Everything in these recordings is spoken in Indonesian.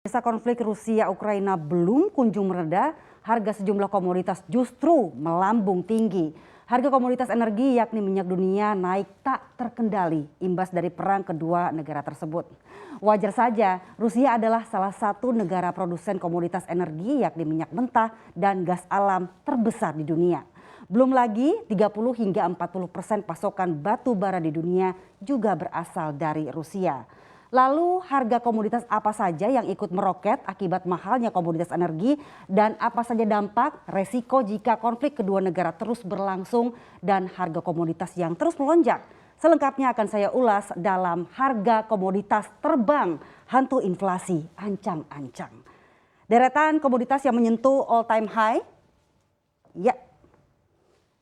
Sisa konflik Rusia-Ukraina belum kunjung mereda, harga sejumlah komoditas justru melambung tinggi. Harga komoditas energi yakni minyak dunia naik tak terkendali imbas dari perang kedua negara tersebut. Wajar saja, Rusia adalah salah satu negara produsen komoditas energi yakni minyak mentah dan gas alam terbesar di dunia. Belum lagi 30 hingga 40% pasokan batu bara di dunia juga berasal dari Rusia. Lalu harga komoditas apa saja yang ikut meroket akibat mahalnya komoditas energi dan apa saja dampak resiko jika konflik kedua negara terus berlangsung dan harga komoditas yang terus melonjak. Selengkapnya akan saya ulas dalam harga komoditas terbang hantu inflasi ancang-ancang. Deretan komoditas yang menyentuh all time high. Ya.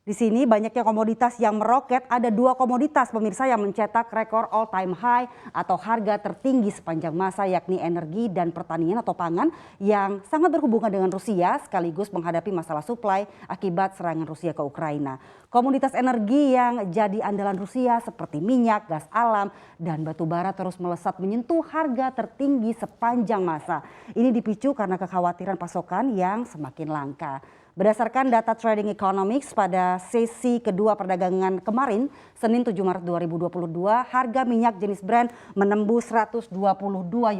Di sini banyaknya komoditas yang meroket, ada dua komoditas pemirsa yang mencetak rekor all time high atau harga tertinggi sepanjang masa yakni energi dan pertanian atau pangan yang sangat berhubungan dengan Rusia sekaligus menghadapi masalah suplai akibat serangan Rusia ke Ukraina. Komoditas energi yang jadi andalan Rusia seperti minyak, gas alam, dan batu bara terus melesat menyentuh harga tertinggi sepanjang masa. Ini dipicu karena kekhawatiran pasokan yang semakin langka. Berdasarkan data Trading Economics pada sesi kedua perdagangan kemarin, Senin 7 Maret 2022, harga minyak jenis Brent menembus 122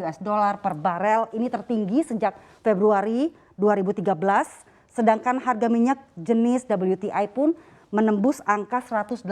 US dollar per barel. Ini tertinggi sejak Februari 2013, sedangkan harga minyak jenis WTI pun menembus angka 118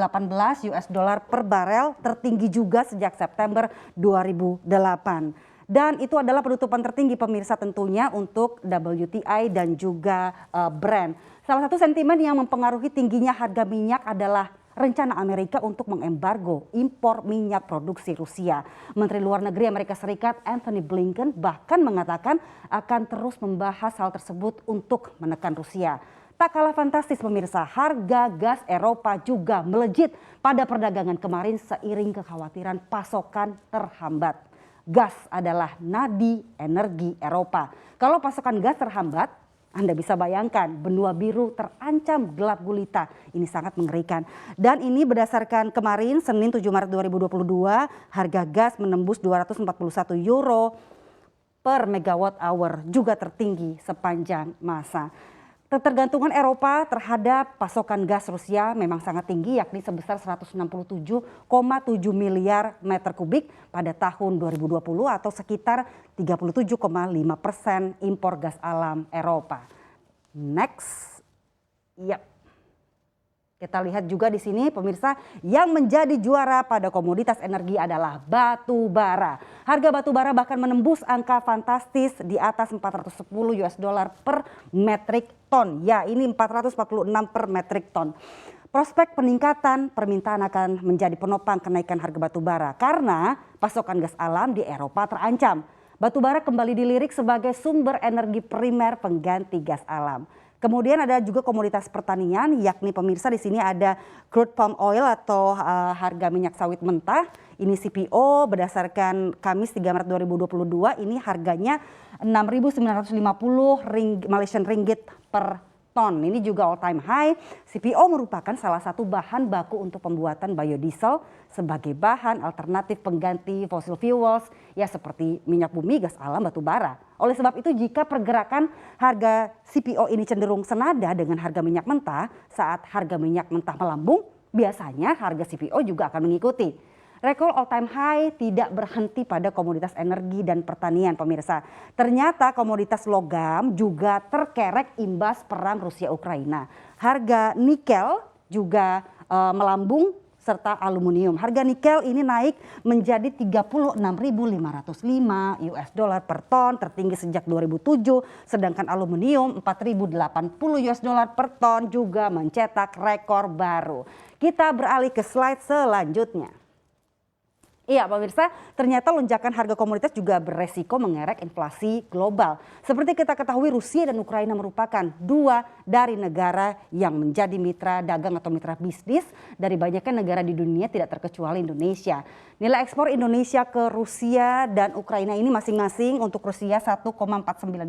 US dollar per barel, tertinggi juga sejak September 2008. Dan itu adalah penutupan tertinggi pemirsa tentunya untuk WTI dan juga Brent. Salah satu sentimen yang mempengaruhi tingginya harga minyak adalah rencana Amerika untuk mengembargo impor minyak produksi Rusia. Menteri Luar Negeri Amerika Serikat Antony Blinken bahkan mengatakan akan terus membahas hal tersebut untuk menekan Rusia. Tak kalah fantastis pemirsa, harga gas Eropa juga melejit pada perdagangan kemarin seiring kekhawatiran pasokan terhambat. Gas adalah nadi energi Eropa. Kalau pasokan gas terhambat, Anda bisa bayangkan benua biru terancam gelap gulita. Ini sangat mengerikan. Dan ini berdasarkan kemarin Senin 7 Maret 2022, harga gas menembus 241 euro per megawatt hour, juga tertinggi sepanjang masa. Ketergantungan Eropa terhadap pasokan gas Rusia memang sangat tinggi yakni sebesar 167,7 miliar meter kubik pada tahun 2020 atau sekitar 37,5% impor gas alam Eropa. Next. Yap. Kita lihat juga di sini pemirsa yang menjadi juara pada komoditas energi adalah batu bara. Harga batu bara bahkan menembus angka fantastis di atas 410 US dollar per metrik ton. Ya, ini 446 per metrik ton. Prospek peningkatan permintaan akan menjadi penopang kenaikan harga batu bara karena pasokan gas alam di Eropa terancam. Batu bara kembali dilirik sebagai sumber energi primer pengganti gas alam. Kemudian ada juga komoditas pertanian, yakni pemirsa di sini ada crude palm oil atau harga minyak sawit mentah. Ini CPO berdasarkan Kamis 3 Maret 2022, ini harganya 6.950 Malaysian ringgit per ton. Ini juga all time high. CPO merupakan salah satu bahan baku untuk pembuatan biodiesel sebagai bahan alternatif pengganti fossil fuels ya seperti minyak bumi, gas alam, batu bara. Oleh sebab itu jika pergerakan harga CPO ini cenderung senada dengan harga minyak mentah, saat harga minyak mentah melambung, biasanya harga CPO juga akan mengikuti. Rekor all time high tidak berhenti pada komoditas energi dan pertanian pemirsa. Ternyata komoditas logam juga terkerek imbas perang Rusia-Ukraina. Harga nikel juga melambung serta aluminium. Harga nikel ini naik menjadi 36.505 US dollar per ton, tertinggi sejak 2007. Sedangkan aluminium 4.080 US dollar per ton juga mencetak rekor baru. Kita beralih ke slide selanjutnya. Iya pemirsa, ternyata lonjakan harga komoditas juga beresiko mengerek inflasi global. Seperti kita ketahui Rusia dan Ukraina merupakan dua dari negara yang menjadi mitra dagang atau mitra bisnis dari banyaknya negara di dunia tidak terkecuali Indonesia. Nilai ekspor Indonesia ke Rusia dan Ukraina ini masing-masing untuk Rusia 1,49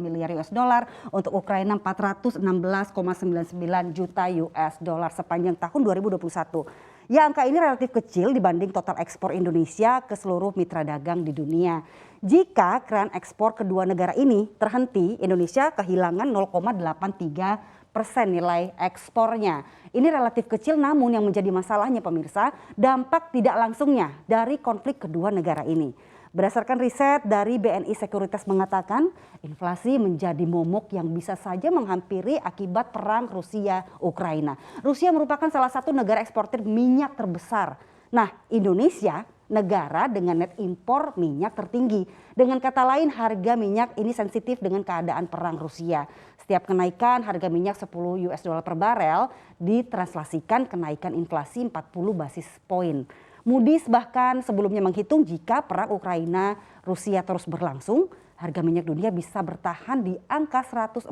miliar US dollar, untuk Ukraina 416,99 juta US dollar sepanjang tahun 2021. Ya, angka ini relatif kecil dibanding total ekspor Indonesia ke seluruh mitra dagang di dunia. Jika keran ekspor kedua negara ini terhenti, Indonesia kehilangan 0,83% nilai ekspornya. Ini relatif kecil, namun yang menjadi masalahnya pemirsa, dampak tidak langsungnya dari konflik kedua negara ini. Berdasarkan riset dari BNI Sekuritas mengatakan, inflasi menjadi momok yang bisa saja menghampiri akibat perang Rusia-Ukraina. Rusia merupakan salah satu negara eksportir minyak terbesar. Nah, Indonesia negara dengan net impor minyak tertinggi. Dengan kata lain, harga minyak ini sensitif dengan keadaan perang Rusia. Setiap kenaikan harga minyak 10 US dollar per barel ditranslasikan kenaikan inflasi 40 basis poin. Moody's bahkan sebelumnya menghitung jika perang Ukraina Rusia terus berlangsung, harga minyak dunia bisa bertahan di angka 140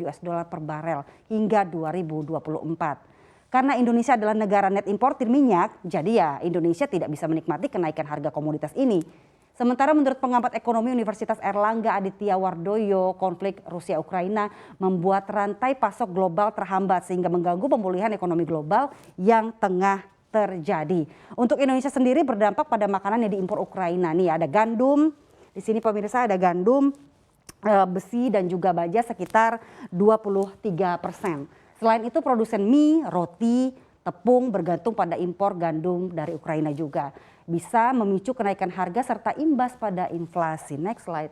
US dollar per barel hingga 2024. Karena Indonesia adalah negara net importir minyak, jadi ya Indonesia tidak bisa menikmati kenaikan harga komoditas ini. Sementara menurut pengamat ekonomi Universitas Airlangga Aditya Wardoyo, konflik Rusia-Ukraina membuat rantai pasok global terhambat sehingga mengganggu pemulihan ekonomi global yang tengah terjadi. Untuk Indonesia sendiri berdampak pada makanan yang diimpor Ukraina. Nih ada gandum, di sini pemirsa ada gandum, besi dan juga baja sekitar 23%. Selain itu produsen mie, roti, tepung bergantung pada impor gandum dari Ukraina juga. Bisa memicu kenaikan harga serta imbas pada inflasi. Next slide.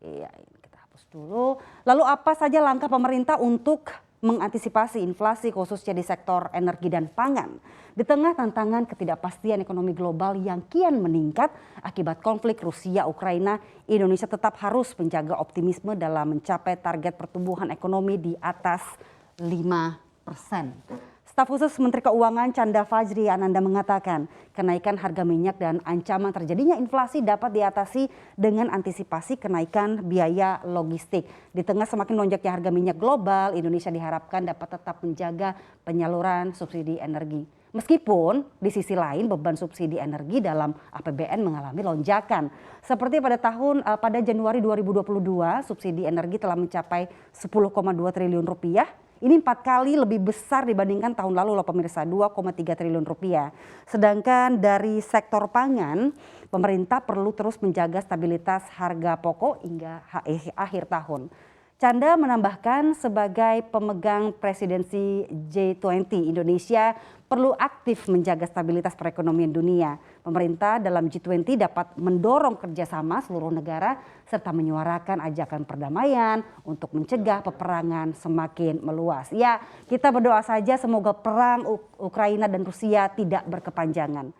Iya, ini kita hapus dulu. Lalu apa saja langkah pemerintah untuk mengantisipasi inflasi khususnya di sektor energi dan pangan. Di tengah tantangan ketidakpastian ekonomi global yang kian meningkat akibat konflik Rusia-Ukraina, Indonesia tetap harus menjaga optimisme dalam mencapai target pertumbuhan ekonomi di atas 5%. Staf khusus Menteri Keuangan Chandra Fajri Ananda mengatakan kenaikan harga minyak dan ancaman terjadinya inflasi dapat diatasi dengan antisipasi kenaikan biaya logistik. Di tengah semakin lonjaknya harga minyak global, Indonesia diharapkan dapat tetap menjaga penyaluran subsidi energi. Meskipun di sisi lain beban subsidi energi dalam APBN mengalami lonjakan. Seperti pada Januari 2022 subsidi energi telah mencapai 10,2 triliun rupiah. Ini 4 kali lebih besar dibandingkan tahun lalu loh pemirsa, 2,3 triliun rupiah. Sedangkan dari sektor pangan, pemerintah perlu terus menjaga stabilitas harga pokok hingga akhir tahun. Chandra menambahkan sebagai pemegang presidensi G20, Indonesia perlu aktif menjaga stabilitas perekonomian dunia. Pemerintah dalam G20 dapat mendorong kerjasama seluruh negara serta menyuarakan ajakan perdamaian untuk mencegah peperangan semakin meluas. Ya, kita berdoa saja semoga perang Ukraina dan Rusia tidak berkepanjangan.